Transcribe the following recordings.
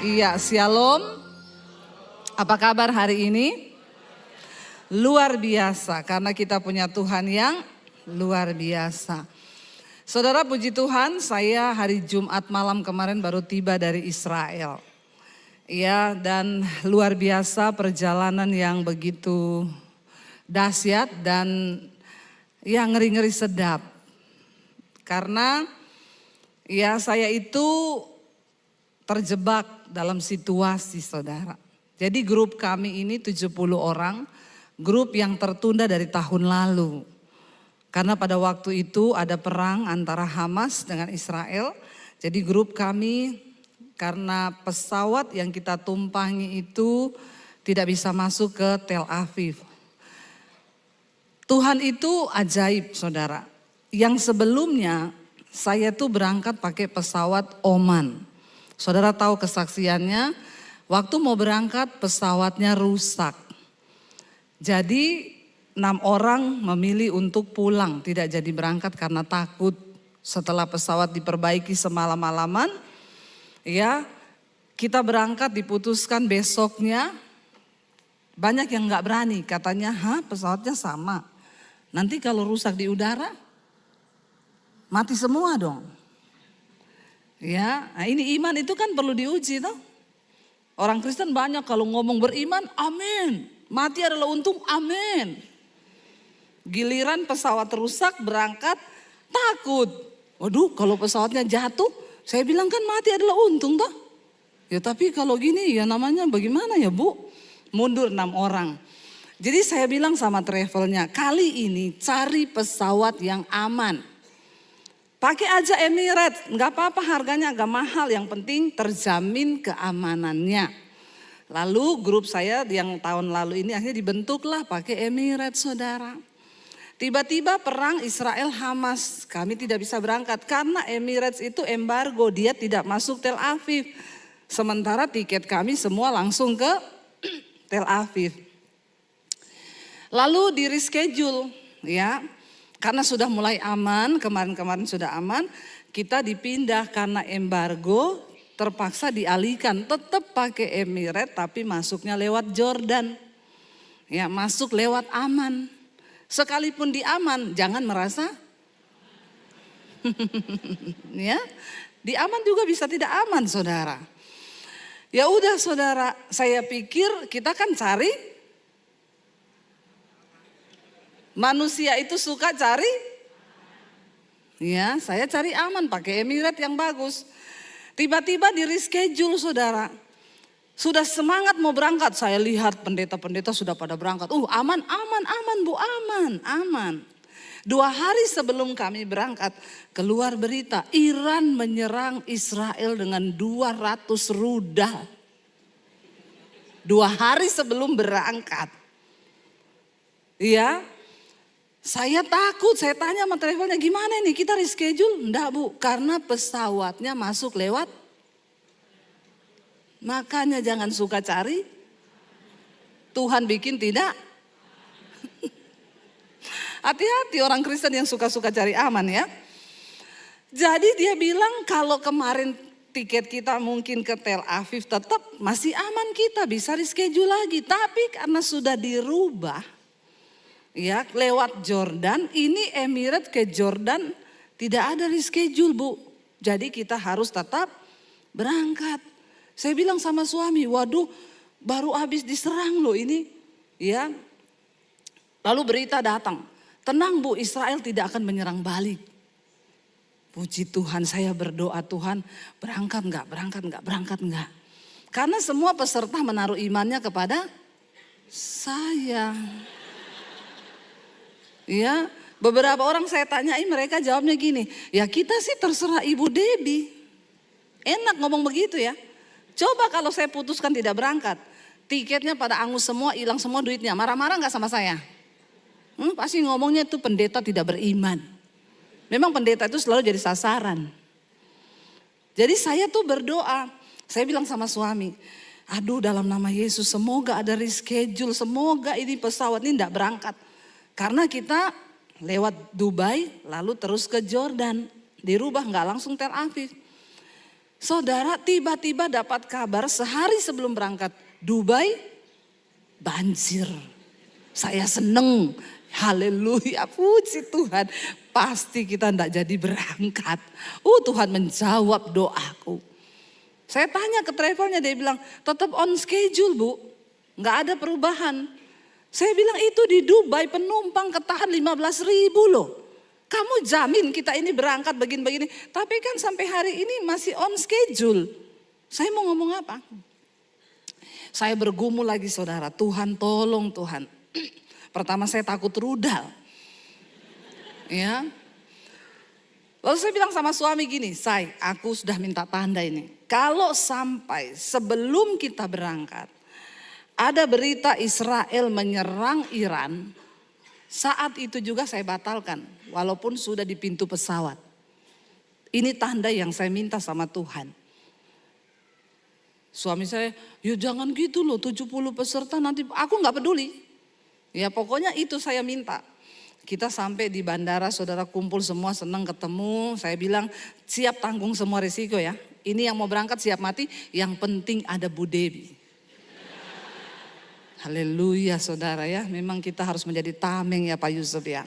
Iya, shalom. Apa kabar hari ini? Luar biasa, karena kita punya Tuhan yang luar biasa. Saudara, puji Tuhan, saya hari Jumat malam kemarin baru tiba dari Israel. Ya, dan luar biasa perjalanan yang begitu dahsyat dan ya ngeri-ngeri sedap. Karena ya saya itu terjebak dalam situasi, saudara. Jadi grup kami ini 70 orang, grup yang tertunda dari tahun lalu. Karena pada waktu itu ada perang antara Hamas dengan Israel. Jadi grup kami karena pesawat yang kita tumpangi itu tidak bisa masuk ke Tel Aviv. Tuhan itu ajaib, saudara. Yang sebelumnya saya tuh berangkat pakai pesawat Oman. Saudara tahu kesaksiannya, waktu mau berangkat pesawatnya rusak. Jadi 6 orang memilih untuk pulang, tidak jadi berangkat karena takut. Setelah pesawat diperbaiki semalam-malaman, ya kita berangkat diputuskan besoknya. Banyak yang gak berani, katanya pesawatnya sama. Nanti kalau rusak di udara, mati semua dong. Ya, nah ini iman itu kan perlu diuji toh. Orang Kristen banyak kalau ngomong beriman, amin. Mati adalah untung, amin. Giliran pesawat rusak berangkat takut. Waduh, kalau pesawatnya jatuh, saya bilang kan mati adalah untung toh. Ya tapi kalau gini ya namanya bagaimana ya Bu? Mundur 6 orang. Jadi saya bilang sama travelnya, kali ini cari pesawat yang aman. Pakai aja Emirates, nggak apa-apa harganya agak mahal, yang penting terjamin keamanannya. Lalu grup saya yang tahun lalu ini akhirnya dibentuklah pakai Emirates, saudara. Tiba-tiba perang Israel Hamas, kami tidak bisa berangkat karena Emirates itu embargo, dia tidak masuk Tel Aviv. Sementara tiket kami semua langsung ke Tel Aviv. Lalu di reschedule ya. Karena sudah mulai aman, kemarin-kemarin sudah aman, kita dipindah karena embargo, terpaksa dialihkan. Tetap pakai Emirates tapi masuknya lewat Jordan. Ya, masuk lewat aman. Sekalipun di aman, jangan merasa ya, di aman juga bisa tidak aman, saudara. Ya udah saudara, saya pikir kita kan cari, manusia itu suka cari, ya saya cari aman pakai Emirates yang bagus. Tiba-tiba di reschedule, saudara. Sudah semangat mau berangkat, saya lihat pendeta-pendeta sudah pada berangkat. Aman Bu, aman. 2 hari sebelum kami berangkat, keluar berita Iran menyerang Israel dengan 200 rudal. 2 hari sebelum berangkat. Iya. Saya takut, saya tanya sama travelnya, gimana nih kita reschedule? Enggak Bu, karena pesawatnya masuk lewat. Makanya jangan suka cari, Tuhan bikin tidak. Hati-hati orang Kristen yang suka-suka cari aman ya. Jadi dia bilang kalau kemarin tiket kita mungkin ke Tel Aviv tetap masih aman, kita bisa reschedule lagi. Tapi karena sudah dirubah, ya lewat Jordan, ini Emirates ke Jordan tidak ada reschedule Bu. Jadi kita harus tetap berangkat. Saya bilang sama suami, waduh baru habis diserang loh ini. Ya. Lalu berita datang, tenang Bu, Israel tidak akan menyerang balik. Puji Tuhan, saya berdoa, Tuhan berangkat enggak. Karena semua peserta menaruh imannya kepada saya. Ya, beberapa orang saya tanyai mereka jawabnya gini, ya kita sih terserah Ibu Debbie. Enak ngomong begitu ya. Coba kalau saya putuskan tidak berangkat, tiketnya pada angus semua, hilang semua duitnya. Marah-marah gak sama saya? Pasti ngomongnya itu pendeta tidak beriman. Memang pendeta itu selalu jadi sasaran. Jadi saya tuh berdoa, saya bilang sama suami, aduh dalam nama Yesus semoga ada reschedule, semoga ini pesawat ini tidak berangkat. Karena kita lewat Dubai lalu terus ke Jordan, dirubah nggak langsung Tel Aviv. Saudara, tiba-tiba dapat kabar sehari sebelum berangkat Dubai, banjir. Saya seneng, haleluya, puji Tuhan. Pasti kita enggak jadi berangkat. Tuhan menjawab doaku. Saya tanya ke travelnya, dia bilang tetap on schedule Bu, enggak ada perubahan. Saya bilang itu di Dubai penumpang ketahan 15.000 loh. Kamu jamin kita ini berangkat begini-begini. Tapi kan sampai hari ini masih on schedule. Saya mau ngomong apa? Saya bergumul lagi saudara. Tuhan tolong Tuhan. Pertama saya takut rudal. Ya. Lalu saya bilang sama suami gini. Say, aku sudah minta tanda ini. Kalau sampai sebelum kita berangkat. Ada berita Israel menyerang Iran. Saat itu juga saya batalkan, walaupun sudah di pintu pesawat. Ini tanda yang saya minta sama Tuhan. Suami saya, ya jangan gitu loh, 70 peserta nanti, aku gak peduli. Ya pokoknya itu saya minta. Kita sampai di bandara, saudara kumpul semua, senang ketemu. Saya bilang, siap tanggung semua risiko ya. Ini yang mau berangkat siap mati, yang penting ada Bu Debbie. Haleluya saudara ya, memang kita harus menjadi tameng ya Pak Yusuf ya.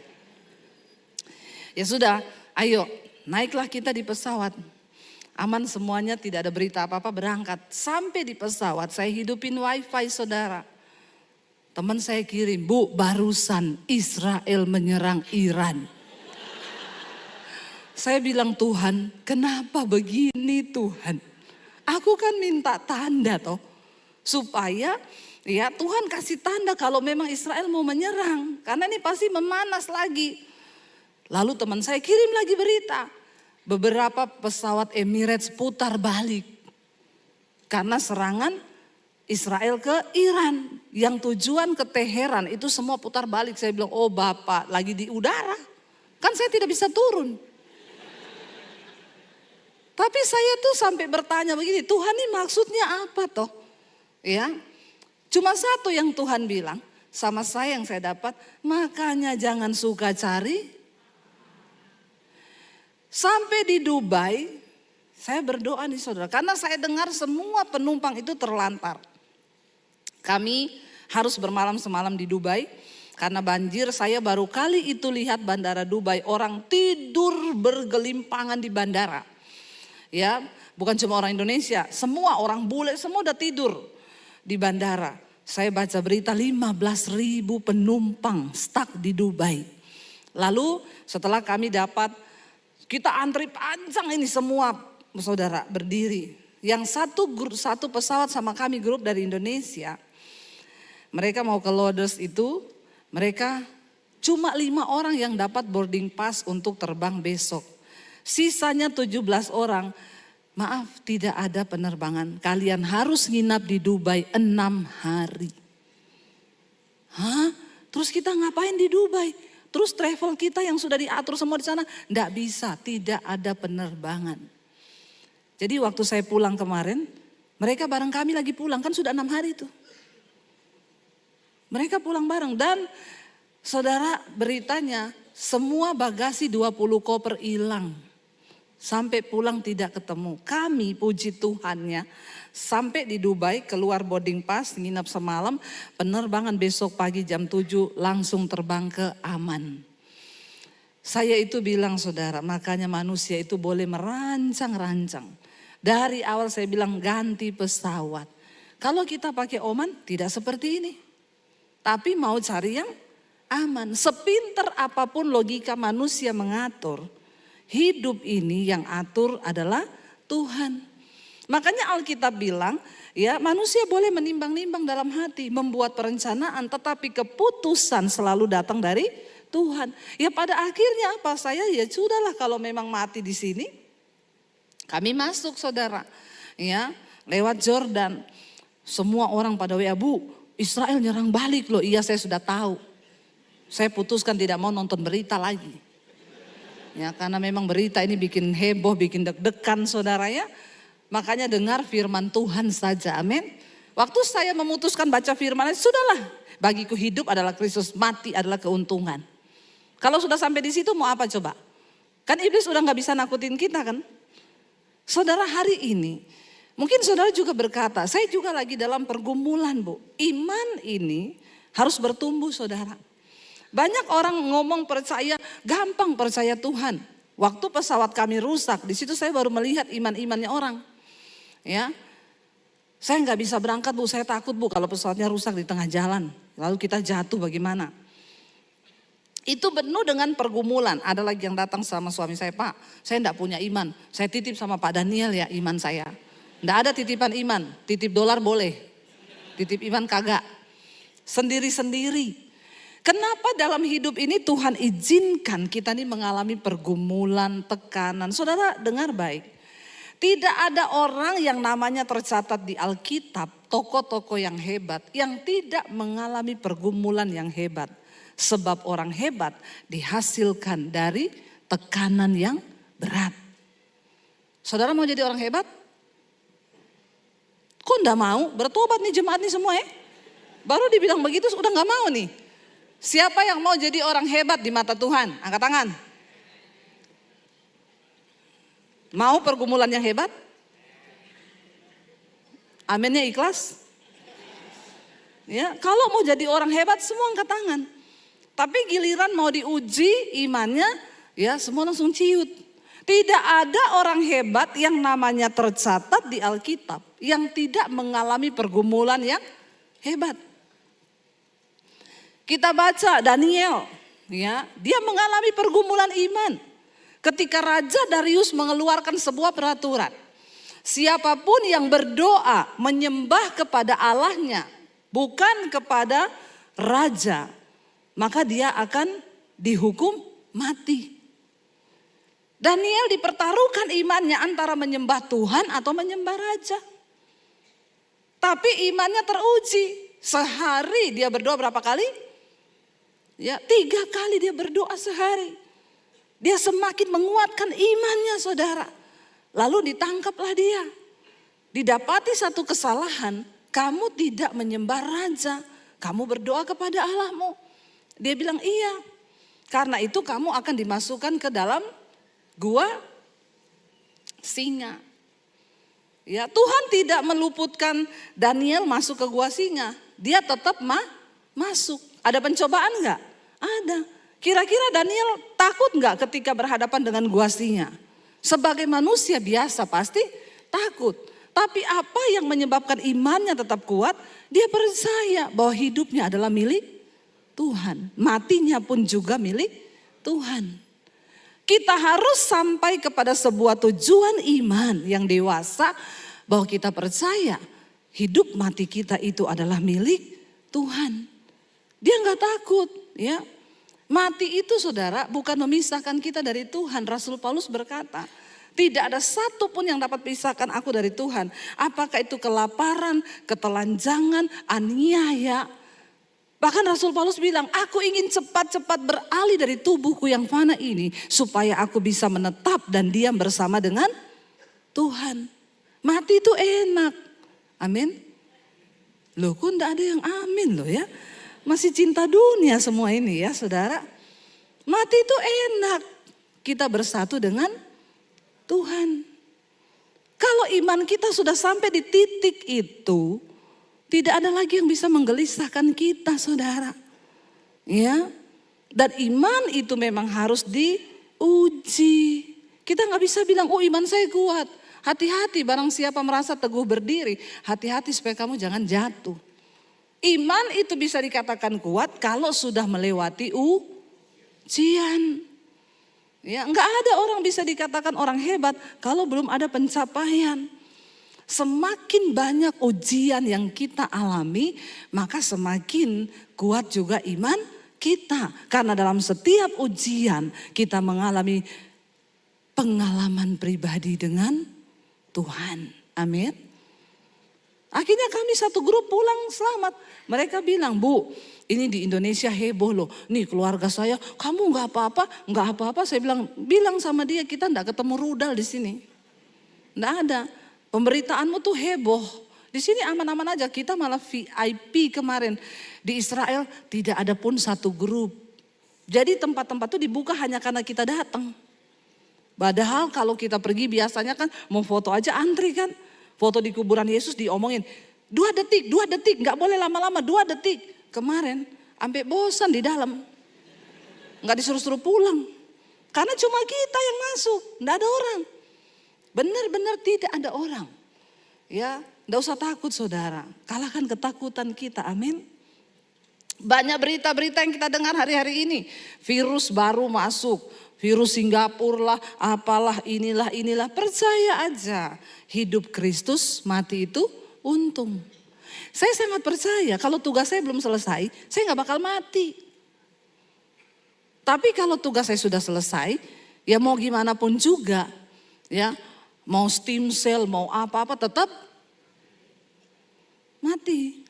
Ya sudah, ayo naiklah kita di pesawat. Aman semuanya, tidak ada berita apa-apa, berangkat. Sampai di pesawat saya hidupin wifi saudara. Teman saya kirim, Bu barusan Israel menyerang Iran. Saya bilang Tuhan, kenapa begini Tuhan? Aku kan minta tanda toh, supaya ya Tuhan kasih tanda kalau memang Israel mau menyerang. Karena ini pasti memanas lagi. Lalu teman saya kirim lagi berita. Beberapa pesawat Emirates putar balik. Karena serangan Israel ke Iran. Yang tujuan ke Teheran itu semua putar balik. Saya bilang, oh Bapak lagi di udara. Kan saya tidak bisa turun. Tapi saya tuh sampai bertanya begini, Tuhan ini maksudnya apa toh? Ya. Cuma satu yang Tuhan bilang sama saya yang saya dapat, makanya jangan suka cari. Sampai di Dubai, saya berdoa nih saudara, karena saya dengar semua penumpang itu terlantar. Kami harus bermalam semalam di Dubai, karena banjir. Saya baru kali itu lihat bandara Dubai, orang tidur bergelimpangan di bandara. Ya, bukan cuma orang Indonesia, semua orang bule semua udah tidur di bandara. Saya baca berita 15.000 penumpang stuck di Dubai. Lalu setelah kami dapat, kita antri panjang ini semua saudara berdiri. Yang satu pesawat sama kami grup dari Indonesia. Mereka mau ke Loders itu, mereka cuma 5 orang yang dapat boarding pass untuk terbang besok. Sisanya 17 orang. Maaf, tidak ada penerbangan. Kalian harus nginap di Dubai 6 hari. Hah? Terus kita ngapain di Dubai? Terus travel kita yang sudah diatur semua di sana, enggak bisa, tidak ada penerbangan. Jadi waktu saya pulang kemarin, mereka bareng kami lagi pulang, kan sudah 6 hari itu. Mereka pulang bareng dan saudara beritanya semua bagasi 20 koper hilang. Sampai pulang tidak ketemu. Kami puji Tuhannya sampai di Dubai, keluar boarding pass, nginap semalam, penerbangan besok pagi jam 7 langsung terbang ke Aman. Saya itu bilang saudara, makanya manusia itu boleh merancang-rancang. Dari awal saya bilang ganti pesawat. Kalau kita pakai Oman tidak seperti ini. Tapi mau cari yang aman. Sepinter apapun logika manusia mengatur, hidup ini yang atur adalah Tuhan. Makanya Alkitab bilang, ya manusia boleh menimbang-nimbang dalam hati, membuat perencanaan, tetapi keputusan selalu datang dari Tuhan. Ya pada akhirnya apa? Saya ya sudahlah kalau memang mati di sini, kami masuk saudara. Ya, lewat Jordan. Semua orang pada WA, Bu, Israel nyerang balik loh. Iya saya sudah tahu. Saya putuskan tidak mau nonton berita lagi. Ya, karena memang berita ini bikin heboh, bikin deg-degan saudara ya. Makanya dengar firman Tuhan saja, amin. Waktu saya memutuskan baca firman, sudahlah. Bagiku hidup adalah Kristus, mati adalah keuntungan. Kalau sudah sampai di situ mau apa coba? Kan iblis udah gak bisa nakutin kita kan. Saudara, hari ini mungkin saudara juga berkata, saya juga lagi dalam pergumulan, Bu. Iman ini harus bertumbuh, saudara. Banyak orang ngomong percaya, gampang percaya Tuhan. Waktu pesawat kami rusak, di situ saya baru melihat iman-imannya orang. Ya, saya nggak bisa berangkat, Bu. Saya takut, Bu, kalau pesawatnya rusak di tengah jalan. Lalu kita jatuh bagaimana? Itu penuh dengan pergumulan. Ada lagi yang datang sama suami saya, Pak, saya enggak punya iman. Saya titip sama Pak Daniel ya iman saya. Enggak ada titipan iman, titip dolar boleh. Titip iman kagak. Sendiri-sendiri. Kenapa dalam hidup ini Tuhan izinkan kita ini mengalami pergumulan, tekanan. Saudara dengar baik. Tidak ada orang yang namanya tercatat di Alkitab, tokoh-tokoh yang hebat, yang tidak mengalami pergumulan yang hebat. Sebab orang hebat dihasilkan dari tekanan yang berat. Saudara mau jadi orang hebat? Kok enggak mau? Bertobat nih jemaat nih semua ya. Baru dibilang begitu udah enggak mau nih. Siapa yang mau jadi orang hebat di mata Tuhan? Angkat tangan. Mau pergumulan yang hebat? Aminnya ikhlas? Ya, kalau mau jadi orang hebat semua angkat tangan. Tapi giliran mau diuji imannya, ya semua langsung ciut. Tidak ada orang hebat yang namanya tercatat di Alkitab yang tidak mengalami pergumulan yang hebat. Kita baca Daniel, ya, dia mengalami pergumulan iman. Ketika Raja Darius mengeluarkan sebuah peraturan, siapapun yang berdoa menyembah kepada Allahnya, bukan kepada raja, maka dia akan dihukum mati. Daniel dipertaruhkan imannya antara menyembah Tuhan atau menyembah raja. Tapi imannya teruji. Sehari dia berdoa berapa kali? Ya, 3 kali dia berdoa sehari. Dia semakin menguatkan imannya, saudara. Lalu ditangkaplah dia. Didapati satu kesalahan, kamu tidak menyembah raja, kamu berdoa kepada Allahmu. Dia bilang iya, karena itu kamu akan dimasukkan ke dalam gua singa. Ya, Tuhan tidak meluputkan Daniel masuk ke gua singa. Dia tetap masuk. Ada pencobaan enggak? Ada. Kira-kira Daniel takut enggak ketika berhadapan dengan gua singa? Sebagai manusia biasa pasti takut. Tapi apa yang menyebabkan imannya tetap kuat? Dia percaya bahwa hidupnya adalah milik Tuhan, matinya pun juga milik Tuhan. Kita harus sampai kepada sebuah tujuan iman yang dewasa bahwa kita percaya hidup mati kita itu adalah milik Tuhan. Dia nggak takut, ya. Mati itu, saudara, bukan memisahkan kita dari Tuhan. Rasul Paulus berkata, tidak ada satu pun yang dapat pisahkan aku dari Tuhan. Apakah itu kelaparan, ketelanjangan, aniaya. Bahkan Rasul Paulus bilang, aku ingin cepat-cepat beralih dari tubuhku yang fana ini. Supaya aku bisa menetap dan diam bersama dengan Tuhan. Mati itu enak. Amin. Loh, kok enggak ada yang amin loh ya. Masih cinta dunia semua ini ya saudara. Mati itu enak. Kita bersatu dengan Tuhan. Kalau iman kita sudah sampai di titik itu, tidak ada lagi yang bisa menggelisahkan kita, saudara. Ya, dan iman itu memang harus diuji. Kita nggak bisa bilang, oh iman saya kuat. Hati-hati, barang siapa merasa teguh berdiri, hati-hati supaya kamu jangan jatuh. Iman itu bisa dikatakan kuat kalau sudah melewati ujian. Ya, nggak ada orang bisa dikatakan orang hebat kalau belum ada pencapaian. Semakin banyak ujian yang kita alami, maka semakin kuat juga iman kita. Karena dalam setiap ujian kita mengalami pengalaman pribadi dengan Tuhan. Amin. Akhirnya kami satu grup pulang selamat. Mereka bilang, Bu, ini di Indonesia heboh loh. Nih keluarga saya, kamu nggak apa-apa, nggak apa-apa. Saya bilang sama dia, kita nggak ketemu rudal di sini. Nggak ada. Pemberitaanmu tuh heboh. Di sini aman-aman aja. Kita malah VIP kemarin. Di Israel tidak ada pun satu grup. Jadi tempat-tempat itu dibuka hanya karena kita datang. Padahal kalau kita pergi biasanya kan mau foto aja antri kan. Foto di kuburan Yesus diomongin 2 detik, gak boleh lama-lama 2 detik. Kemarin sampai bosan di dalam. Gak disuruh-suruh pulang. Karena cuma kita yang masuk, gak ada orang. Benar-benar tidak ada orang. Ya, gak usah takut saudara. Kalahkan ketakutan kita, amin. Banyak berita-berita yang kita dengar hari-hari ini. Virus baru masuk, virus Singapura lah, apalah inilah. Percaya aja, hidup Kristus, mati itu untung. Saya sangat percaya kalau tugas saya belum selesai, saya gak bakal mati. Tapi kalau tugas saya sudah selesai, ya mau gimana pun juga, ya mau stem cell, mau apa-apa tetap mati.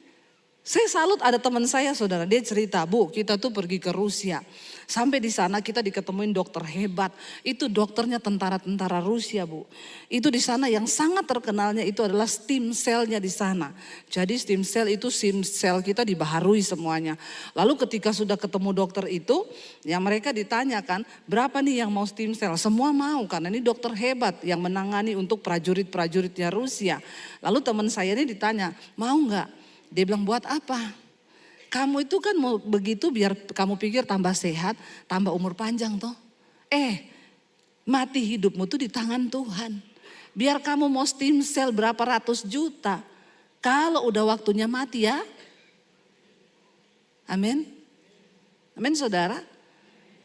Saya salut ada teman saya saudara, dia cerita, Bu kita tuh pergi ke Rusia. Sampai di sana kita diketemuin dokter hebat. Itu dokternya tentara-tentara Rusia Bu. Itu di sana yang sangat terkenalnya itu adalah stem cell-nya di sana. Jadi stem cell itu stem cell kita dibaharui semuanya. Lalu ketika sudah ketemu dokter itu, ya mereka ditanyakan berapa nih yang mau stem cell. Semua mau karena ini dokter hebat yang menangani untuk prajurit-prajuritnya Rusia. Lalu teman saya ini ditanya, mau nggak? Dia bilang buat apa? Kamu itu kan mau begitu biar kamu pikir tambah sehat, tambah umur panjang toh. Mati hidupmu tuh di tangan Tuhan. Biar kamu mau stem cell berapa ratus juta. Kalau udah waktunya mati ya. Amin. Amin saudara.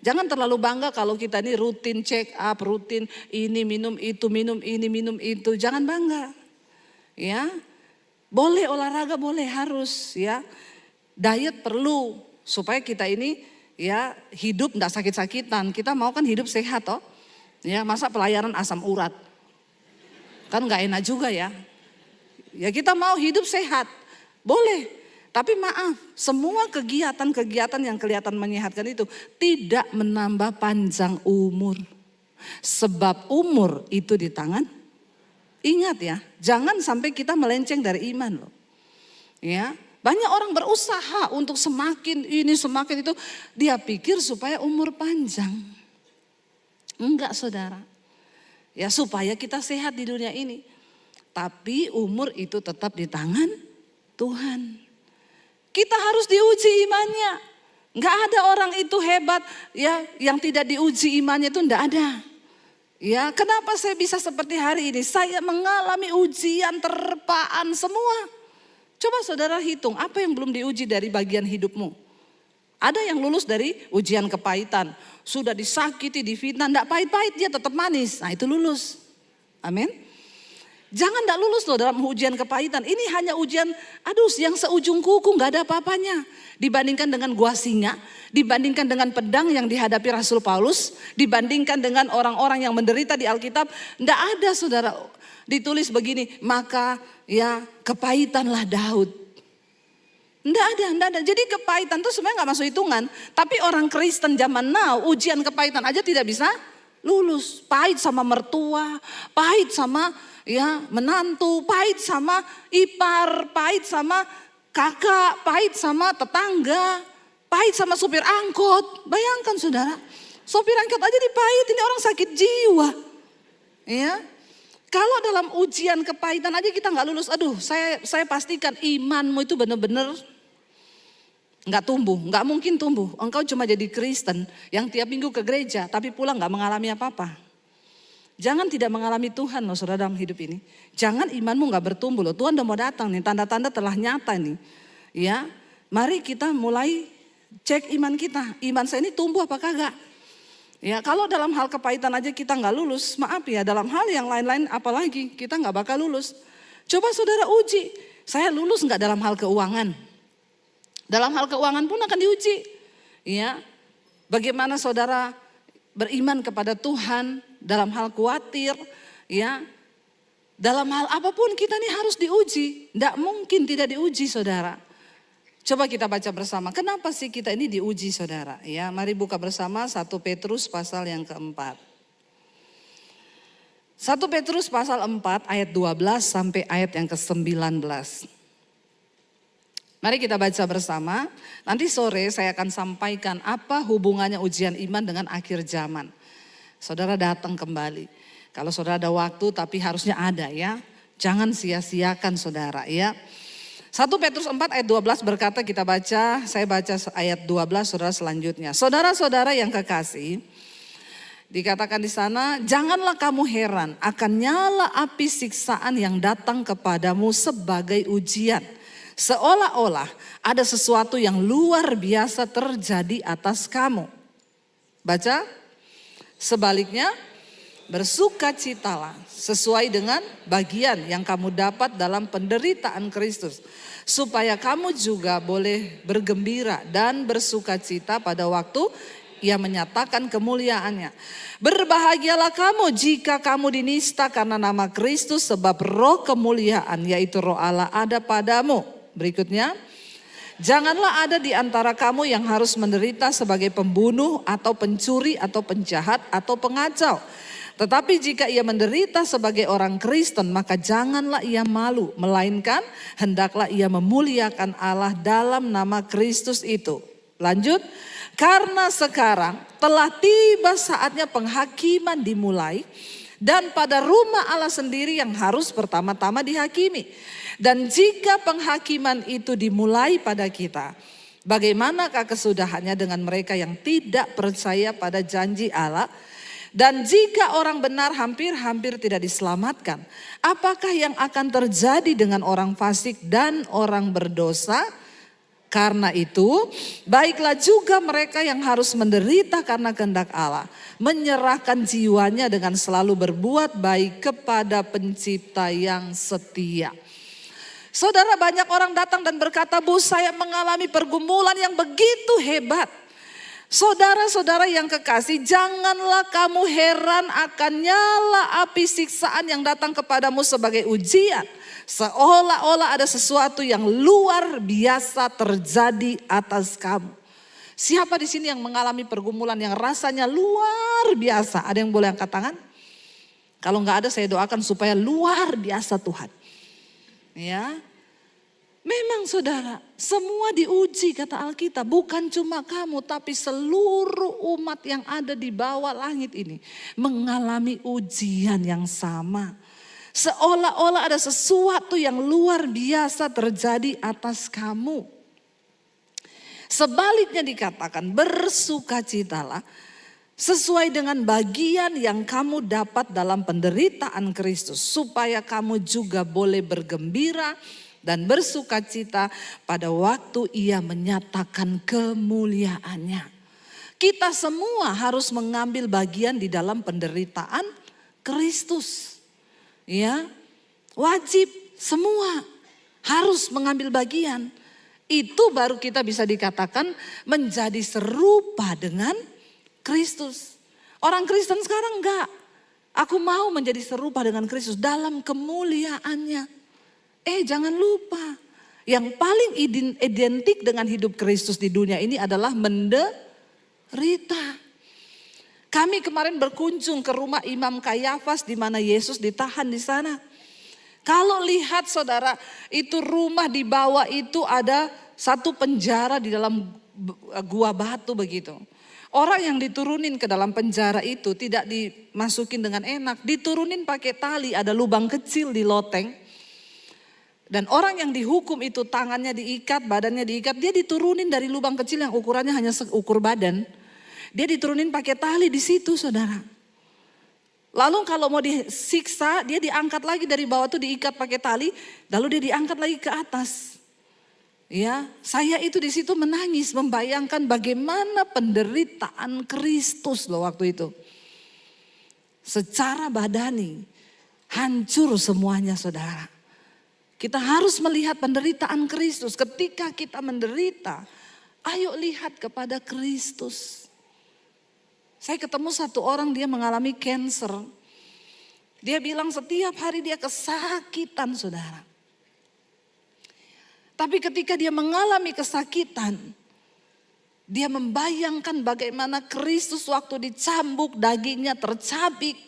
Jangan terlalu bangga kalau kita ini rutin check up, rutin ini minum itu, minum ini, minum itu. Jangan bangga. Ya. Boleh olahraga, boleh harus ya. Diet perlu supaya kita ini ya hidup enggak sakit-sakitan. Kita mau kan hidup sehat toh. Ya, masa pelayanan asam urat. Kan enggak enak juga ya. Ya kita mau hidup sehat. Boleh. Tapi maaf, semua kegiatan-kegiatan yang kelihatan menyehatkan itu tidak menambah panjang umur. Sebab umur itu di tangan. Ingat ya, jangan sampai kita melenceng dari iman loh. Ya. Banyak orang berusaha untuk semakin ini semakin itu. Dia pikir supaya umur panjang. Enggak saudara. Ya supaya kita sehat di dunia ini. Tapi umur itu tetap di tangan Tuhan. Kita harus diuji imannya. Enggak ada orang itu hebat ya yang tidak diuji imannya itu enggak ada. Ya kenapa saya bisa seperti hari ini? Saya mengalami ujian terpaan semua. Coba saudara hitung apa yang belum diuji dari bagian hidupmu. Ada yang lulus dari ujian kepahitan. Sudah disakiti, difitnah, enggak pahit-pahit dia tetap manis. Nah itu lulus. Amin. Jangan enggak lulus loh dalam ujian kepahitan. Ini hanya ujian yang seujung kuku enggak ada apa-apanya. Dibandingkan dengan gua singa, dibandingkan dengan pedang yang dihadapi Rasul Paulus, dibandingkan dengan orang-orang yang menderita di Alkitab. Enggak ada saudara. Ditulis begini, maka ya kepahitanlah Daud. Enggak ada. Jadi kepahitan itu sebenarnya enggak masuk hitungan. Tapi orang Kristen zaman now ujian kepahitan aja tidak bisa lulus. Pahit sama mertua, pahit sama ya menantu, pahit sama ipar, pahit sama kakak, pahit sama tetangga, pahit sama supir angkot. Bayangkan saudara, sopir angkot aja dipahit, ini orang sakit jiwa. Ya. Kalau dalam ujian kepahitan aja kita nggak lulus, aduh saya pastikan imanmu itu benar-benar nggak tumbuh, nggak mungkin tumbuh. Engkau cuma jadi Kristen yang tiap minggu ke gereja tapi pulang nggak mengalami apa-apa. Jangan tidak mengalami Tuhan loh saudara dalam hidup ini. Jangan imanmu nggak bertumbuh loh. Tuhan udah mau datang nih, tanda-tanda telah nyata nih. Ya, mari kita mulai cek iman kita. Iman saya ini tumbuh apa kagak? Ya kalau dalam hal kepahitan aja kita nggak lulus, maaf ya dalam hal yang lain-lain apalagi kita nggak bakal lulus. Coba saudara uji, saya lulus nggak dalam hal keuangan? Dalam hal keuangan pun akan diuji. Ya, bagaimana saudara beriman kepada Tuhan dalam hal khawatir, ya dalam hal apapun kita ini harus diuji. Nggak mungkin tidak diuji saudara. Coba kita baca bersama, kenapa sih kita ini diuji saudara? Ya, mari buka bersama 1 Petrus pasal yang keempat. 1 Petrus pasal 4 ayat 12 sampai ayat yang ke-19. Mari kita baca bersama, nanti sore saya akan sampaikan apa hubungannya ujian iman dengan akhir zaman. Saudara datang kembali. Kalau saudara ada waktu, tapi harusnya ada ya. Jangan sia-siakan saudara ya. 1 Petrus 4 ayat 12 berkata, kita baca, saya baca ayat 12 saudara selanjutnya. Saudara-saudara yang kekasih, dikatakan di sana, janganlah kamu heran akan nyala api siksaan yang datang kepadamu sebagai ujian. Seolah-olah ada sesuatu yang luar biasa terjadi atas kamu. Baca, sebaliknya bersukacitalah sesuai dengan bagian yang kamu dapat dalam penderitaan Kristus. Supaya kamu juga boleh bergembira dan bersukacita pada waktu Ia menyatakan kemuliaannya. Berbahagialah kamu jika kamu dinista karena nama Kristus, sebab roh kemuliaan yaitu roh Allah ada padamu. Berikutnya, janganlah ada di antara kamu yang harus menderita sebagai pembunuh atau pencuri atau penjahat atau pengacau. Tetapi jika ia menderita sebagai orang Kristen, maka janganlah ia malu, melainkan hendaklah ia memuliakan Allah dalam nama Kristus itu. Lanjut, karena sekarang telah tiba saatnya penghakiman dimulai, dan pada rumah Allah sendiri yang harus pertama-tama dihakimi. Dan jika penghakiman itu dimulai pada kita, bagaimanakah kesudahannya dengan mereka yang tidak percaya pada janji Allah? Dan jika orang benar hampir-hampir tidak diselamatkan, apakah yang akan terjadi dengan orang fasik dan orang berdosa? Karena itu, baiklah juga mereka yang harus menderita karena kehendak Allah, menyerahkan jiwanya dengan selalu berbuat baik kepada Pencipta yang setia. Saudara, banyak orang datang dan berkata, Bu, saya mengalami pergumulan yang begitu hebat. Saudara-saudara yang kekasih, janganlah kamu heran akan nyala api siksaan yang datang kepadamu sebagai ujian. Seolah-olah ada sesuatu yang luar biasa terjadi atas kamu. Siapa di sini yang mengalami pergumulan yang rasanya luar biasa? Ada yang boleh angkat tangan? Kalau enggak ada, saya doakan supaya luar biasa Tuhan. Ya, memang saudara, semua diuji kata Alkitab. Bukan cuma kamu, tapi seluruh umat yang ada di bawah langit ini mengalami ujian yang sama. Seolah-olah ada sesuatu yang luar biasa terjadi atas kamu. Sebaliknya dikatakan, bersukacitalah sesuai dengan bagian yang kamu dapat dalam penderitaan Kristus, supaya kamu juga boleh bergembira dan bersukacita pada waktu Ia menyatakan kemuliaannya. Kita semua harus mengambil bagian di dalam penderitaan Kristus. Ya, wajib semua harus mengambil bagian. Itu baru kita bisa dikatakan menjadi serupa dengan Kristus. Orang Kristen sekarang enggak. Aku mau menjadi serupa dengan Kristus dalam kemuliaannya. Jangan lupa. Yang paling identik dengan hidup Kristus di dunia ini adalah menderita. Kami kemarin berkunjung ke rumah Imam Kayafas di mana Yesus ditahan di sana. Kalau lihat saudara, itu rumah di bawah itu ada satu penjara di dalam gua batu begitu. Orang yang diturunin ke dalam penjara itu tidak dimasukin dengan enak. Diturunin pakai tali, ada lubang kecil di loteng. Dan orang yang dihukum itu tangannya diikat, badannya diikat. Dia diturunin dari lubang kecil yang ukurannya hanya seukur badan. Dia diturunin pakai tali di situ saudara. Lalu kalau mau disiksa, dia diangkat lagi dari bawah tuh diikat pakai tali. Lalu dia diangkat lagi ke atas. Ya, saya itu di situ menangis membayangkan bagaimana penderitaan Kristus loh waktu itu. Secara badani hancur semuanya saudara. Kita harus melihat penderitaan Kristus. Ketika kita menderita, ayo lihat kepada Kristus. Saya ketemu satu orang, dia mengalami cancer. Dia bilang setiap hari dia kesakitan saudara. Tapi ketika dia mengalami kesakitan, dia membayangkan bagaimana Kristus waktu dicambuk dagingnya tercabik.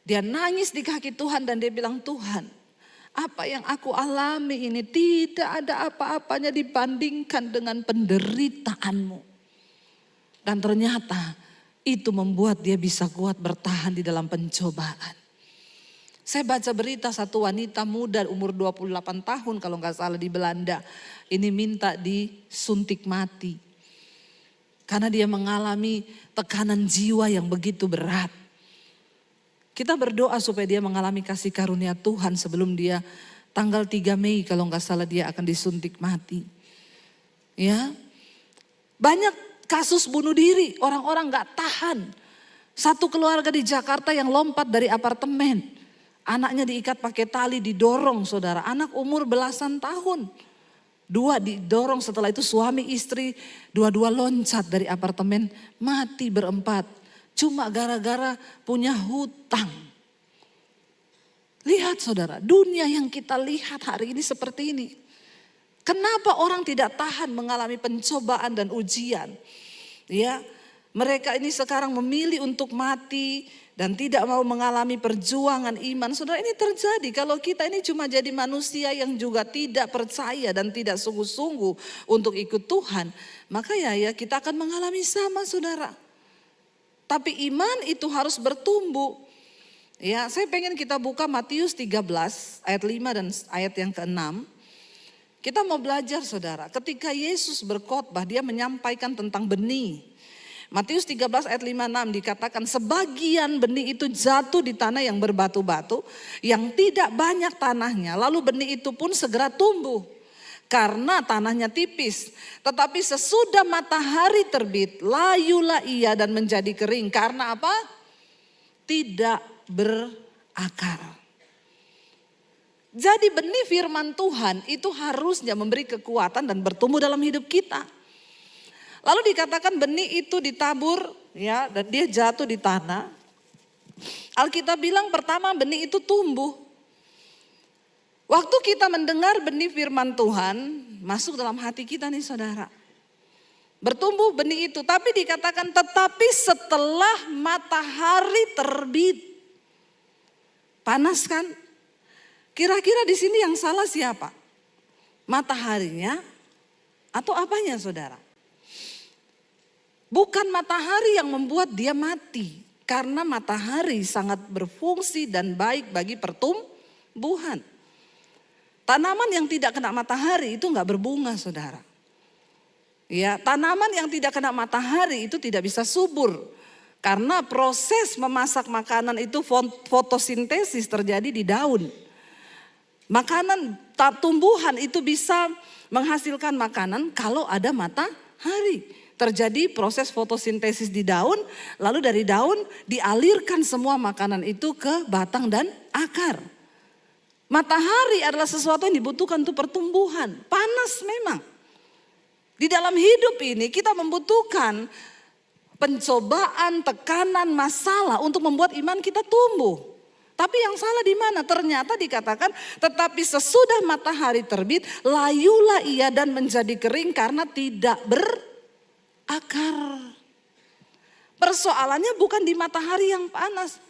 Dia nangis di kaki Tuhan dan dia bilang, Tuhan, apa yang aku alami ini tidak ada apa-apanya dibandingkan dengan penderitaanmu. Dan ternyata itu membuat dia bisa kuat bertahan di dalam pencobaan. Saya baca berita satu wanita muda umur 28 tahun kalau nggak salah di Belanda. Ini minta disuntik mati. Karena dia mengalami tekanan jiwa yang begitu berat. Kita berdoa supaya dia mengalami kasih karunia Tuhan sebelum dia tanggal 3 Mei kalau nggak salah dia akan disuntik mati. Ya, banyak kasus bunuh diri, orang-orang nggak tahan. Satu keluarga di Jakarta yang lompat dari apartemen. Anaknya diikat pakai tali, didorong saudara. Anak umur belasan tahun. 2 didorong, setelah itu suami istri dua-dua loncat dari apartemen, mati berempat. Cuma gara-gara punya hutang. Lihat saudara, dunia yang kita lihat hari ini seperti ini. Kenapa orang tidak tahan mengalami pencobaan dan ujian? Ya, mereka ini sekarang memilih untuk mati dan tidak mau mengalami perjuangan iman. Saudara, ini terjadi kalau kita ini cuma jadi manusia yang juga tidak percaya dan tidak sungguh-sungguh untuk ikut Tuhan. Maka ya kita akan mengalami sama saudara. Tapi iman itu harus bertumbuh. Ya, saya pengen kita buka Matius 13 ayat 5 dan ayat yang ke-6. Kita mau belajar saudara, ketika Yesus berkhotbah dia menyampaikan tentang benih. Matius 13 ayat 5-6 dikatakan sebagian benih itu jatuh di tanah yang berbatu-batu, yang tidak banyak tanahnya, lalu benih itu pun segera tumbuh karena tanahnya tipis. Tetapi sesudah matahari terbit, layulah ia dan menjadi kering. Karena apa? Tidak berakar. Jadi benih firman Tuhan itu harusnya memberi kekuatan dan bertumbuh dalam hidup kita. Lalu dikatakan benih itu ditabur ya dan dia jatuh di tanah. Alkitab bilang pertama benih itu tumbuh. Waktu kita mendengar benih firman Tuhan masuk dalam hati kita nih saudara. Bertumbuh benih itu, tapi dikatakan tetapi setelah matahari terbit. Panas kan? Kira-kira di sini yang salah siapa? Mataharinya atau apanya saudara? Bukan matahari yang membuat dia mati. Karena matahari sangat berfungsi dan baik bagi pertumbuhan. Tanaman yang tidak kena matahari itu enggak berbunga saudara. Ya, tanaman yang tidak kena matahari itu tidak bisa subur. Karena proses memasak makanan itu fotosintesis terjadi di daun. Makanan tumbuhan itu bisa menghasilkan makanan kalau ada matahari. Terjadi proses fotosintesis di daun, lalu dari daun dialirkan semua makanan itu ke batang dan akar. Matahari adalah sesuatu yang dibutuhkan untuk pertumbuhan. Panas memang. Di dalam hidup ini kita membutuhkan pencobaan, tekanan, masalah untuk membuat iman kita tumbuh. Tapi yang salah di mana? Ternyata dikatakan tetapi sesudah matahari terbit, layulah ia dan menjadi kering karena tidak berakar. Persoalannya bukan di matahari yang panas.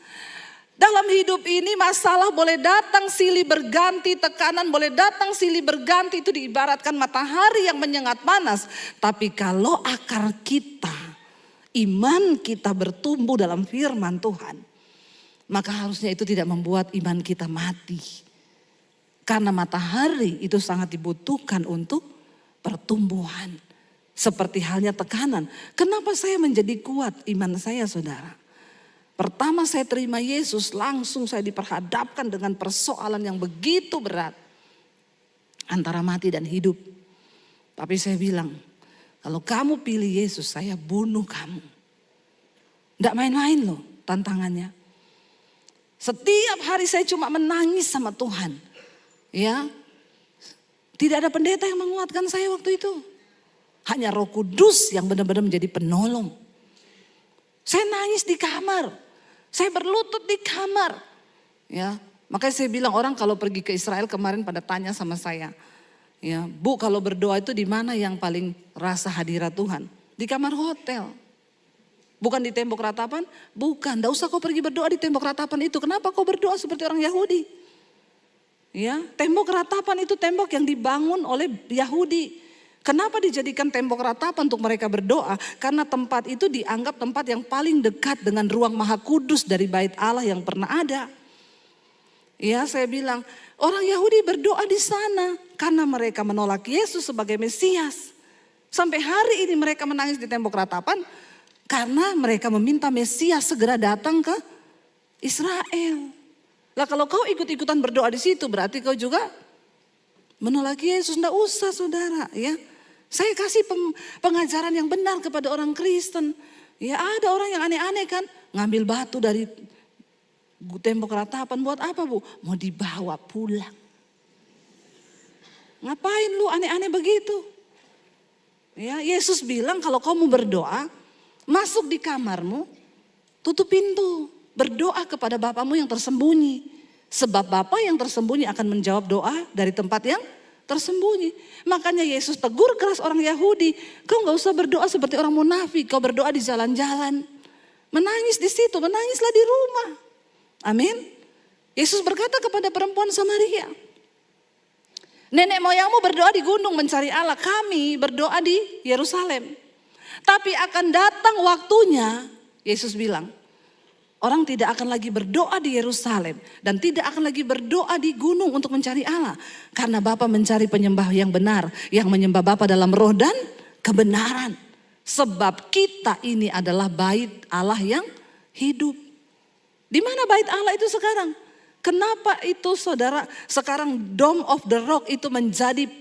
Dalam hidup ini masalah boleh datang silih berganti, tekanan boleh datang silih berganti, itu diibaratkan matahari yang menyengat panas. Tapi kalau akar kita, iman kita bertumbuh dalam firman Tuhan, maka harusnya itu tidak membuat iman kita mati. Karena matahari itu sangat dibutuhkan untuk pertumbuhan. Seperti halnya tekanan. Kenapa saya menjadi kuat iman saya saudara? Pertama saya terima Yesus, langsung saya diperhadapkan dengan persoalan yang begitu berat. Antara mati dan hidup. Tapi saya bilang, kalau kamu pilih Yesus, saya bunuh kamu. Tidak main-main loh tantangannya. Setiap hari saya cuma menangis sama Tuhan. Ya, tidak ada pendeta yang menguatkan saya waktu itu. Hanya Roh Kudus yang benar-benar menjadi penolong. Saya nangis di kamar. Saya berlutut di kamar. Ya, makanya saya bilang orang kalau pergi ke Israel kemarin pada tanya sama saya. Ya, Bu kalau berdoa itu di mana yang paling rasa hadirat Tuhan? Di kamar hotel. Bukan di tembok ratapan? Bukan, tidak usah kau pergi berdoa di tembok ratapan itu. Kenapa kau berdoa seperti orang Yahudi? Ya, tembok ratapan itu tembok yang dibangun oleh Yahudi. Kenapa dijadikan tembok ratapan untuk mereka berdoa? Karena tempat itu dianggap tempat yang paling dekat dengan ruang maha kudus dari bait Allah yang pernah ada. Ya, saya bilang orang Yahudi berdoa di sana karena mereka menolak Yesus sebagai Mesias. Sampai hari ini mereka menangis di tembok ratapan karena mereka meminta Mesias segera datang ke Israel. Lah kalau kau ikut-ikutan berdoa di situ berarti kau juga menolak Yesus. Nggak usah saudara ya. Saya kasih pengajaran yang benar kepada orang Kristen. Ya ada orang yang aneh-aneh kan. Ngambil batu dari tembok ratapan buat apa bu? Mau dibawa pulang. Ngapain lu aneh-aneh begitu? Ya Yesus bilang kalau kau mau berdoa. Masuk di kamarmu. Tutup pintu. Berdoa kepada Bapamu yang tersembunyi. Sebab Bapa yang tersembunyi akan menjawab doa dari tempat yang tersembunyi. Makanya Yesus tegur keras orang Yahudi. Kau gak usah berdoa seperti orang munafik. Kau berdoa di jalan-jalan. Menangis di situ, menangislah di rumah. Amin. Yesus berkata kepada perempuan Samaria. Nenek moyangmu berdoa di gunung mencari Allah. Kami berdoa di Yerusalem. Tapi akan datang waktunya, Yesus bilang. Orang tidak akan lagi berdoa di Yerusalem dan tidak akan lagi berdoa di gunung untuk mencari Allah. Karena Bapa mencari penyembah yang benar, yang menyembah Bapa dalam roh dan kebenaran. Sebab kita ini adalah bait Allah yang hidup. Di mana bait Allah itu sekarang? Kenapa itu saudara sekarang Dome of the Rock itu menjadi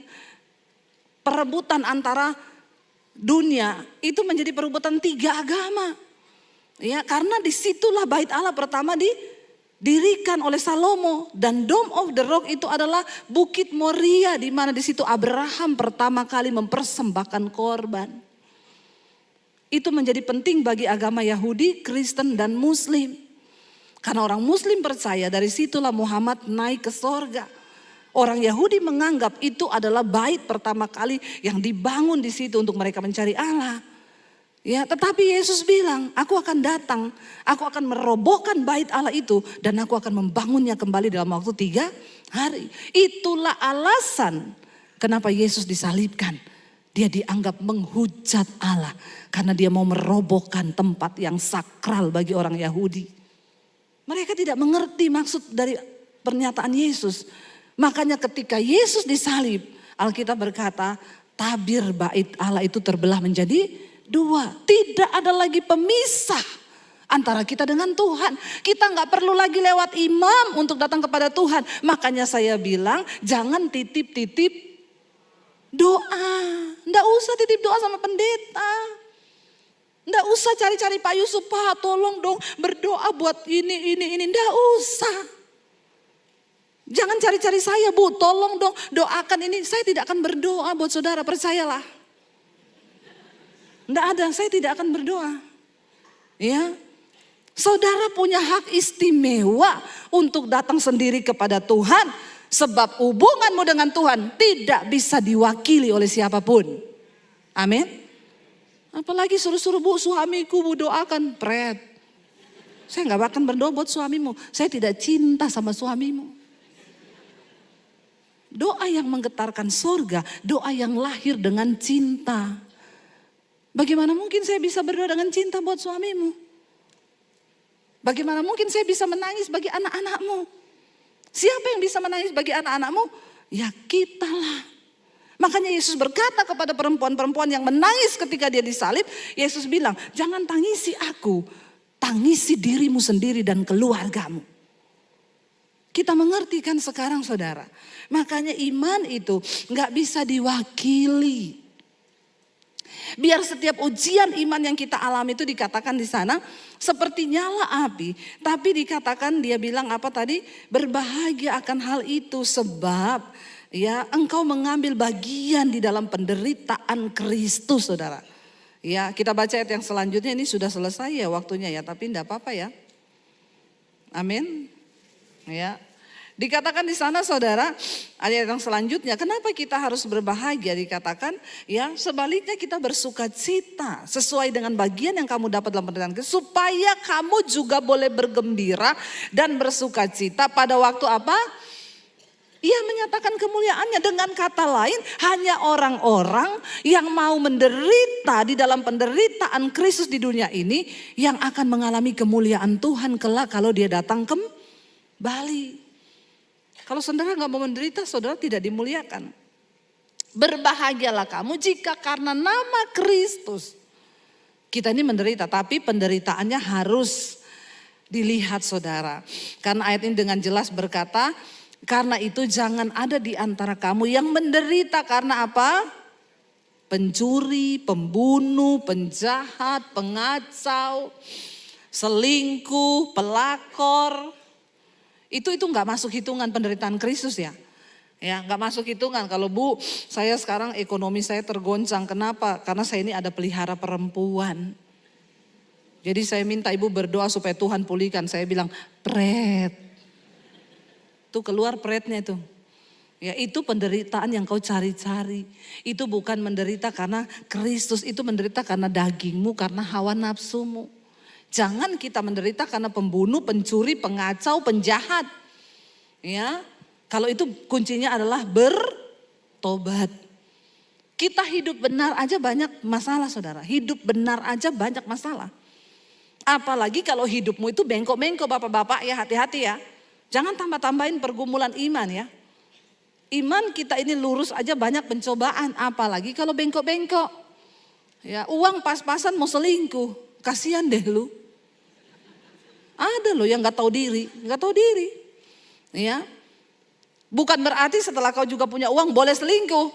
perebutan antara dunia, itu menjadi perebutan 3 agama. Ya, karena disitulah bait Allah pertama didirikan oleh Salomo dan Dome of the Rock itu adalah Bukit Moria di mana di situ Abraham pertama kali mempersembahkan korban. Itu menjadi penting bagi agama Yahudi, Kristen dan Muslim. Karena orang Muslim percaya dari situlah Muhammad naik ke sorga. Orang Yahudi menganggap itu adalah bait pertama kali yang dibangun di situ untuk mereka mencari Allah. Ya, tetapi Yesus bilang, aku akan datang, aku akan merobohkan bait Allah itu dan aku akan membangunnya kembali dalam waktu 3 hari. Itulah alasan kenapa Yesus disalibkan. Dia dianggap menghujat Allah karena dia mau merobohkan tempat yang sakral bagi orang Yahudi. Mereka tidak mengerti maksud dari pernyataan Yesus. Makanya ketika Yesus disalib, Alkitab berkata, tabir bait Allah itu terbelah menjadi 2. Tidak ada lagi pemisah antara kita dengan Tuhan. Kita nggak perlu lagi lewat imam untuk datang kepada Tuhan. Makanya saya bilang jangan titip-titip doa. Nggak usah titip doa sama pendeta. Nggak usah cari-cari Pak Yusuf, Pak tolong dong berdoa buat ini. Nggak usah. Jangan cari-cari saya Bu, tolong dong doakan ini. Saya tidak akan berdoa buat saudara, percayalah. Enggak ada, saya tidak akan berdoa. Ya. Saudara punya hak istimewa untuk datang sendiri kepada Tuhan. Sebab hubunganmu dengan Tuhan tidak bisa diwakili oleh siapapun. Amin. Apalagi suruh-suruh bu suamiku bu doakan. Pret. Saya gak akan berdoa buat suamimu. Saya tidak cinta sama suamimu. Doa yang menggetarkan sorga. Doa yang lahir dengan cinta. Bagaimana mungkin saya bisa berdoa dengan cinta buat suamimu? Bagaimana mungkin saya bisa menangis bagi anak-anakmu? Siapa yang bisa menangis bagi anak-anakmu? Ya kitalah. Makanya Yesus berkata kepada perempuan-perempuan yang menangis ketika dia disalib. Yesus bilang, jangan tangisi aku. Tangisi dirimu sendiri dan keluargamu. Kita mengerti kan sekarang saudara. Makanya iman itu gak bisa diwakili. Biar setiap ujian iman yang kita alami itu dikatakan di sana seperti nyala api. Tapi dikatakan dia bilang apa tadi? Berbahagia akan hal itu sebab ya engkau mengambil bagian di dalam penderitaan Kristus saudara. Ya kita baca ayat yang selanjutnya ini sudah selesai ya waktunya ya. Tapi enggak apa-apa ya. Amin. Ya. Dikatakan di sana saudara, ayat yang selanjutnya, kenapa kita harus berbahagia? Dikatakan, ya sebaliknya kita bersuka cita sesuai dengan bagian yang kamu dapat dalam penderitaan Kristus, supaya kamu juga boleh bergembira dan bersuka cita pada waktu apa? Ia menyatakan kemuliaannya. Dengan kata lain, hanya orang-orang yang mau menderita di dalam penderitaan Kristus di dunia ini yang akan mengalami kemuliaan Tuhan kelak kalau dia datang kembali. Kalau saudara nggak mau menderita, saudara tidak dimuliakan. Berbahagialah kamu jika karena nama Kristus kita ini menderita, tapi penderitaannya harus dilihat saudara. Karena ayat ini dengan jelas berkata, karena itu jangan ada di antara kamu yang menderita karena apa? Pencuri, pembunuh, penjahat, pengacau, selingkuh, pelakor. Itu nggak masuk hitungan penderitaan Kristus ya. Ya, nggak masuk hitungan. Kalau Bu, saya sekarang ekonomi saya tergoncang. Kenapa? Karena saya ini ada pelihara perempuan. Jadi saya minta Ibu berdoa supaya Tuhan pulihkan. Saya bilang, pret. Tuh keluar pretnya itu. Ya, itu penderitaan yang kau cari-cari. Itu bukan menderita karena Kristus, itu menderita karena dagingmu, karena hawa nafsumu. Jangan kita menderita karena pembunuh, pencuri, pengacau, penjahat. Ya. Kalau itu kuncinya adalah bertobat. Kita hidup benar aja banyak masalah saudara. Hidup benar aja banyak masalah. Apalagi kalau hidupmu itu bengkok-bengkok bapak-bapak ya, hati-hati ya. Jangan tambah-tambahin pergumulan iman ya. Iman kita ini lurus aja banyak pencobaan. Apalagi kalau bengkok-bengkok. Ya, uang pas-pasan mau selingkuh. Kasihan deh lu. Ada loh yang gak tahu diri. Gak tahu diri. Ya. Bukan berarti setelah kau juga punya uang boleh selingkuh.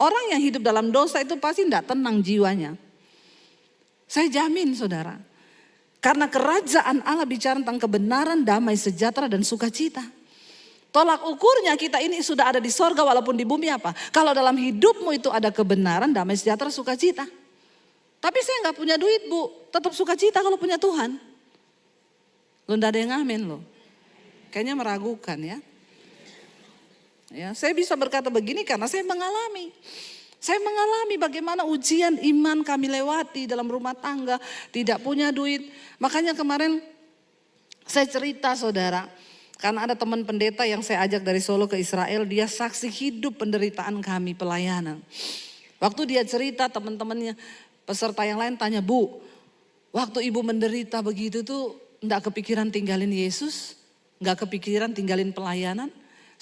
Orang yang hidup dalam dosa itu pasti tidak tenang jiwanya. Saya jamin saudara. Karena kerajaan Allah bicara tentang kebenaran, damai sejahtera dan sukacita. Tolak ukurnya kita ini sudah ada di sorga walaupun di bumi apa. Kalau dalam hidupmu itu ada kebenaran, damai sejahtera, sukacita. Tapi saya nggak punya duit Bu. Tetap sukacita kalau punya Tuhan. Lu nggak ada yang ngamen loh. Kayaknya meragukan ya. Ya, saya bisa berkata begini karena saya mengalami. Saya mengalami bagaimana ujian iman kami lewati dalam rumah tangga. Tidak punya duit. Makanya kemarin saya cerita saudara. Karena ada teman pendeta yang saya ajak dari Solo ke Israel. Dia saksi hidup penderitaan kami pelayanan. Waktu dia cerita teman-temannya peserta yang lain tanya, Bu, waktu ibu menderita begitu tuh enggak kepikiran tinggalin Yesus? Enggak kepikiran tinggalin pelayanan?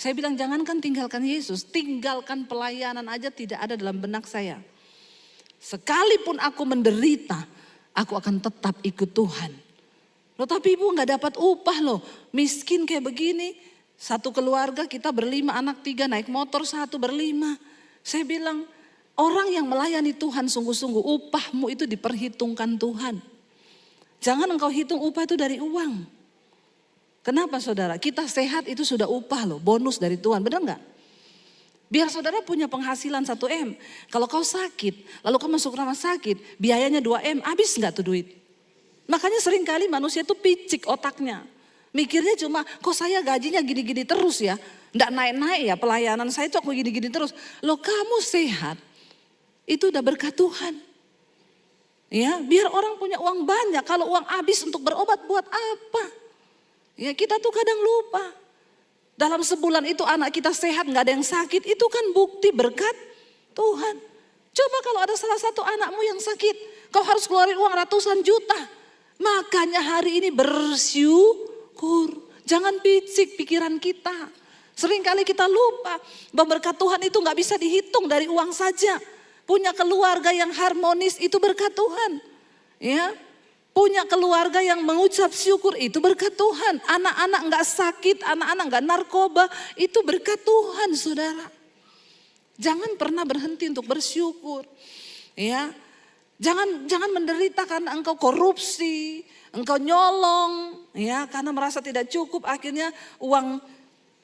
Saya bilang jangankan tinggalkan Yesus, tinggalkan pelayanan aja tidak ada dalam benak saya. Sekalipun aku menderita, aku akan tetap ikut Tuhan. Loh tapi ibu gak dapat upah loh, miskin kayak begini. Satu keluarga kita berlima, anak 3 naik motor 1 berlima. Saya bilang orang yang melayani Tuhan sungguh-sungguh upahmu itu diperhitungkan Tuhan. Jangan engkau hitung upah itu dari uang. Kenapa saudara? Kita sehat itu sudah upah loh, bonus dari Tuhan, benar nggak? Biar saudara punya penghasilan 1 M. Kalau kau sakit, lalu kau masuk rumah sakit, biayanya 2 M, habis nggak tuh duit? Makanya seringkali manusia itu picik otaknya. Mikirnya cuma, kok saya gajinya gini-gini terus ya? Nggak naik-naik ya pelayanan saya tuh aku gini-gini terus. Loh kamu sehat, itu udah berkat Tuhan. Ya, biar orang punya uang banyak, kalau uang habis untuk berobat buat apa? Ya kita tuh kadang lupa. Dalam sebulan itu anak kita sehat gak ada yang sakit. Itu kan bukti berkat Tuhan. Coba kalau ada salah satu anakmu yang sakit. Kau harus keluarin uang ratusan juta. Makanya hari ini bersyukur. Jangan picik pikiran kita. Seringkali kita lupa bahwa berkat Tuhan itu gak bisa dihitung dari uang saja. Punya keluarga yang harmonis itu berkat Tuhan. Ya. Punya keluarga yang mengucap syukur itu berkat Tuhan. Anak-anak gak sakit, anak-anak gak narkoba, itu berkat Tuhan saudara. Jangan pernah berhenti untuk bersyukur. Ya, jangan menderita karena engkau korupsi, engkau nyolong, ya karena merasa tidak cukup akhirnya uang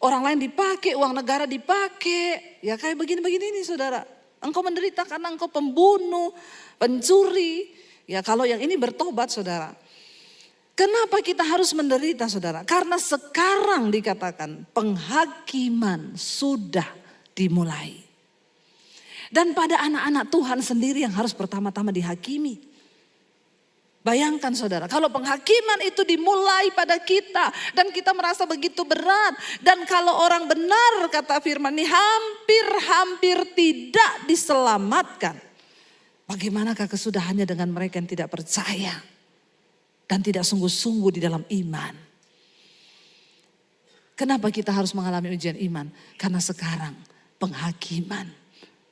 orang lain dipakai, uang negara dipakai. Ya kayak begini-begini nih saudara. Engkau menderita karena engkau pembunuh, pencuri. Ya kalau yang ini bertobat saudara. Kenapa kita harus menderita saudara? Karena sekarang dikatakan penghakiman sudah dimulai. Dan pada anak-anak Tuhan sendiri yang harus pertama-tama dihakimi. Bayangkan saudara, kalau penghakiman itu dimulai pada kita dan kita merasa begitu berat. Dan kalau orang benar, kata firman ini, hampir-hampir tidak diselamatkan. Bagaimanakah kesudahannya dengan mereka yang tidak percaya dan tidak sungguh-sungguh di dalam iman? Kenapa kita harus mengalami ujian iman? Karena sekarang penghakiman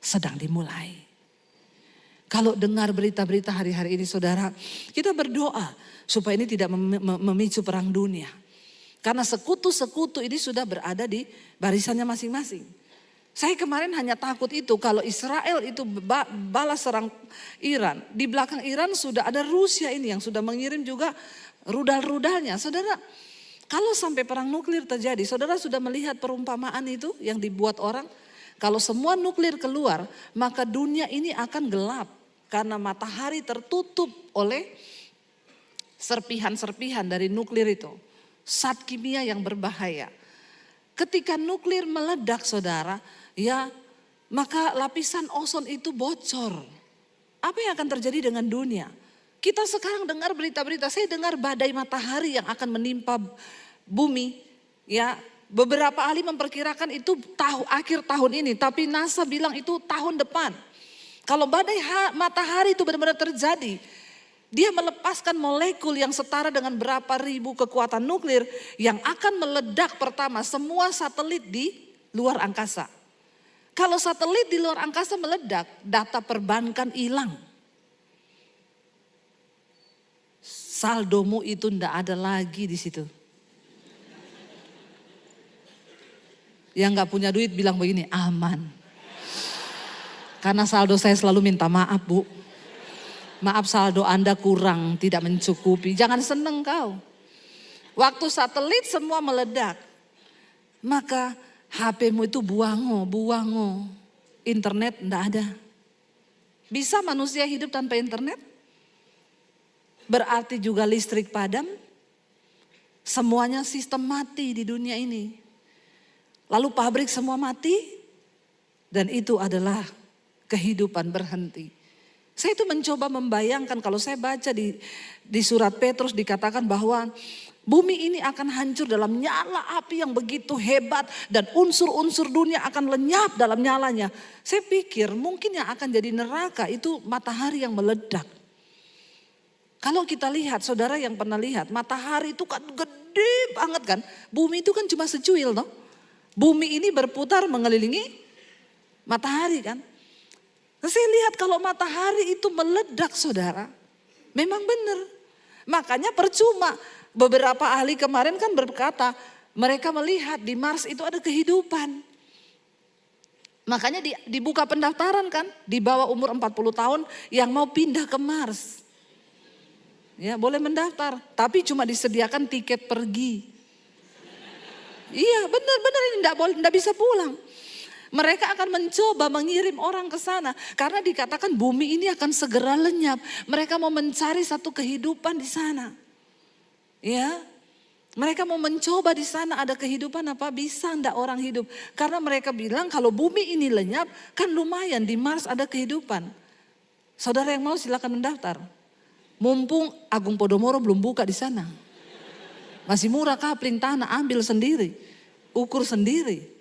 sedang dimulai. Kalau dengar berita-berita hari-hari ini saudara, kita berdoa supaya ini tidak memicu perang dunia. Karena sekutu-sekutu ini sudah berada di barisannya masing-masing. Saya kemarin hanya takut itu kalau Israel itu balas serang Iran. Di belakang Iran sudah ada Rusia ini yang sudah mengirim juga rudal-rudalnya. Saudara, kalau sampai perang nuklir terjadi, saudara sudah melihat perumpamaan itu yang dibuat orang? Kalau semua nuklir keluar, maka dunia ini akan gelap. Karena matahari tertutup oleh serpihan-serpihan dari nuklir itu. Zat kimia yang berbahaya. Ketika nuklir meledak saudara, ya maka lapisan ozon itu bocor. Apa yang akan terjadi dengan dunia? Kita sekarang dengar berita-berita, saya dengar badai matahari yang akan menimpa bumi. Ya, beberapa ahli memperkirakan itu akhir tahun ini, tapi NASA bilang itu tahun depan. Kalau badai matahari itu benar-benar terjadi, dia melepaskan molekul yang setara dengan berapa ribu kekuatan nuklir yang akan meledak pertama semua satelit di luar angkasa. Kalau satelit di luar angkasa meledak, data perbankan hilang. Saldomu itu ndak ada lagi di situ. Yang nggak punya duit bilang begini, aman. Karena saldo saya selalu minta maaf Bu. Maaf saldo Anda kurang, tidak mencukupi. Jangan seneng kau. Waktu satelit semua meledak. Maka HP-mu itu buango. Internet enggak ada. Bisa manusia hidup tanpa internet? Berarti juga listrik padam. Semuanya sistem mati di dunia ini. Lalu pabrik semua mati. Dan itu adalah kehidupan berhenti. Saya itu mencoba membayangkan kalau saya baca di surat Petrus dikatakan bahwa bumi ini akan hancur dalam nyala api yang begitu hebat dan unsur-unsur dunia akan lenyap dalam nyalanya. Saya pikir mungkin yang akan jadi neraka itu matahari yang meledak. Kalau kita lihat, saudara yang pernah lihat, matahari itu kan gede banget kan. Bumi itu kan cuma secuil toh. Bumi ini berputar mengelilingi matahari kan. Saya lihat kalau matahari itu meledak saudara, memang benar. Makanya percuma, beberapa ahli kemarin kan berkata, mereka melihat di Mars itu ada kehidupan. Makanya dibuka pendaftaran kan, di bawah umur 40 tahun yang mau pindah ke Mars. Ya boleh mendaftar, tapi cuma disediakan tiket pergi. Iya benar-benar ini enggak bisa pulang. Mereka akan mencoba mengirim orang ke sana. Karena dikatakan bumi ini akan segera lenyap. Mereka mau mencari satu kehidupan di sana. Ya, mereka mau mencoba di sana ada kehidupan apa? Bisa enggak orang hidup? Karena mereka bilang kalau bumi ini lenyap kan lumayan di Mars ada kehidupan. Saudara yang mau silakan mendaftar. Mumpung Agung Podomoro belum buka di sana. Masih murah kapling tanah, ambil sendiri. Ukur sendiri.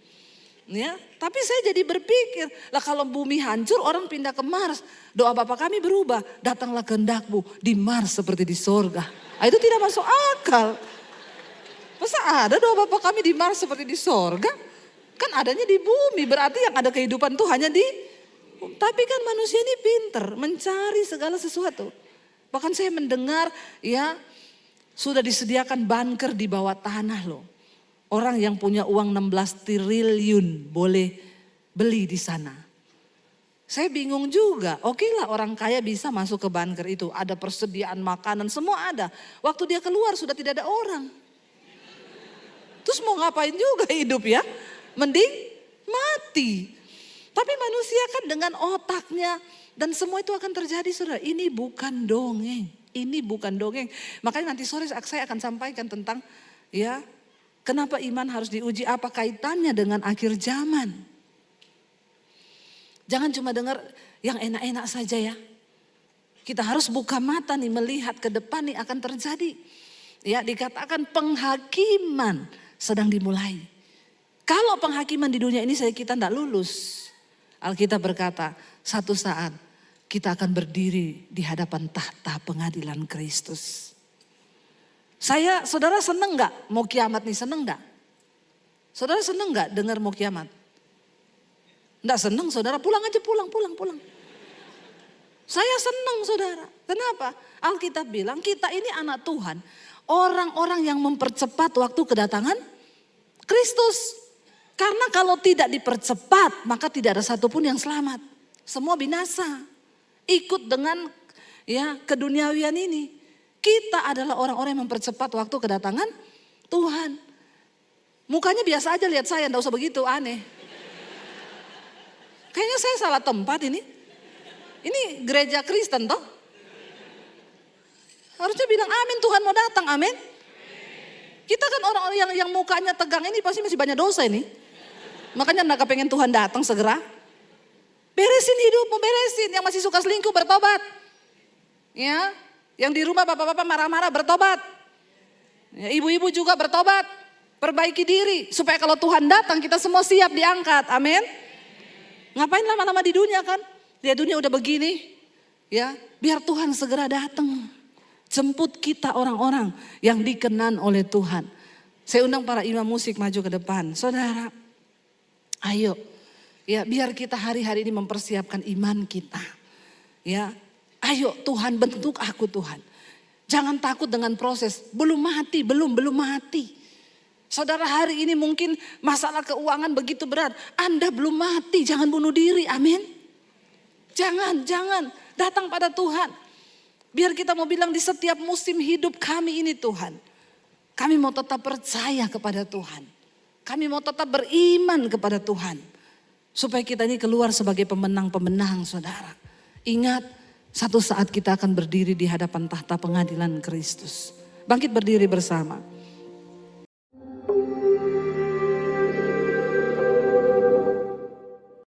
Ya, tapi saya jadi berpikir, lah kalau bumi hancur orang pindah ke Mars, doa Bapa kami berubah, datanglah kehendak-Mu di Mars seperti di sorga. Itu tidak masuk akal. Masa ada doa Bapa kami di Mars seperti di sorga? Kan adanya di bumi, berarti yang ada kehidupan itu hanya di. Tapi kan manusia ini pinter, mencari segala sesuatu. Bahkan saya mendengar ya sudah disediakan bunker di bawah tanah loh. Orang yang punya uang 16 triliun boleh beli di sana. Saya bingung juga, oke lah orang kaya bisa masuk ke bunker itu. Ada persediaan makanan, semua ada. Waktu dia keluar sudah tidak ada orang. Terus mau ngapain juga hidup ya? Mending mati. Tapi manusia kan dengan otaknya dan semua itu akan terjadi saudara. Ini bukan dongeng, ini bukan dongeng. Makanya nanti sore saya akan sampaikan tentang ya kenapa iman harus diuji, apa kaitannya dengan akhir zaman. Jangan cuma dengar yang enak-enak saja ya. Kita harus buka mata nih melihat ke depan nih akan terjadi. Ya, dikatakan penghakiman sedang dimulai. Kalau penghakiman di dunia ini kita tidak lulus. Alkitab berkata, satu saat kita akan berdiri di hadapan tahta pengadilan Kristus. Saudara seneng gak mau kiamat nih, seneng gak? Saudara seneng gak dengar mau kiamat? Tidak seneng saudara, pulang aja, pulang. Saya seneng saudara, kenapa? Alkitab bilang kita ini anak Tuhan, orang-orang yang mempercepat waktu kedatangan Kristus. Karena kalau tidak dipercepat, maka tidak ada satupun yang selamat. Semua binasa. Ikut dengan ya keduniawian ini. Kita adalah orang-orang yang mempercepat waktu kedatangan Tuhan. Mukanya biasa aja lihat saya, enggak usah begitu, aneh. Kayaknya saya salah tempat ini. Ini gereja Kristen toh? Harusnya bilang amin, Tuhan mau datang, amin. Kita kan orang-orang yang mukanya tegang ini pasti masih banyak dosa ini. Makanya enggak kepengen Tuhan datang segera. Beresin hidupmu, beresin. Yang masih suka selingkuh bertobat. Ya, yang di rumah bapak-bapak marah-marah bertobat. Ya, ibu-ibu juga bertobat. Perbaiki diri supaya kalau Tuhan datang kita semua siap diangkat. Amin. Ngapain lama-lama di dunia kan? Lihat dunia udah begini. Ya, biar Tuhan segera datang. Jemput kita orang-orang yang dikenan oleh Tuhan. Saya undang para imam musik maju ke depan. Saudara, ayo, ya biar kita hari-hari ini mempersiapkan iman kita. Ya, ayo Tuhan bentuk aku Tuhan. Jangan takut dengan proses, belum mati. Saudara hari ini mungkin masalah keuangan begitu berat. Anda belum mati, jangan bunuh diri, amin. Jangan, datang pada Tuhan. Biar kita mau bilang di setiap musim hidup kami ini Tuhan. Kami mau tetap percaya kepada Tuhan. Kami mau tetap beriman kepada Tuhan. Supaya kita ini keluar sebagai pemenang-pemenang saudara. Ingat, satu saat kita akan berdiri di hadapan tahta pengadilan Kristus. Bangkit berdiri bersama.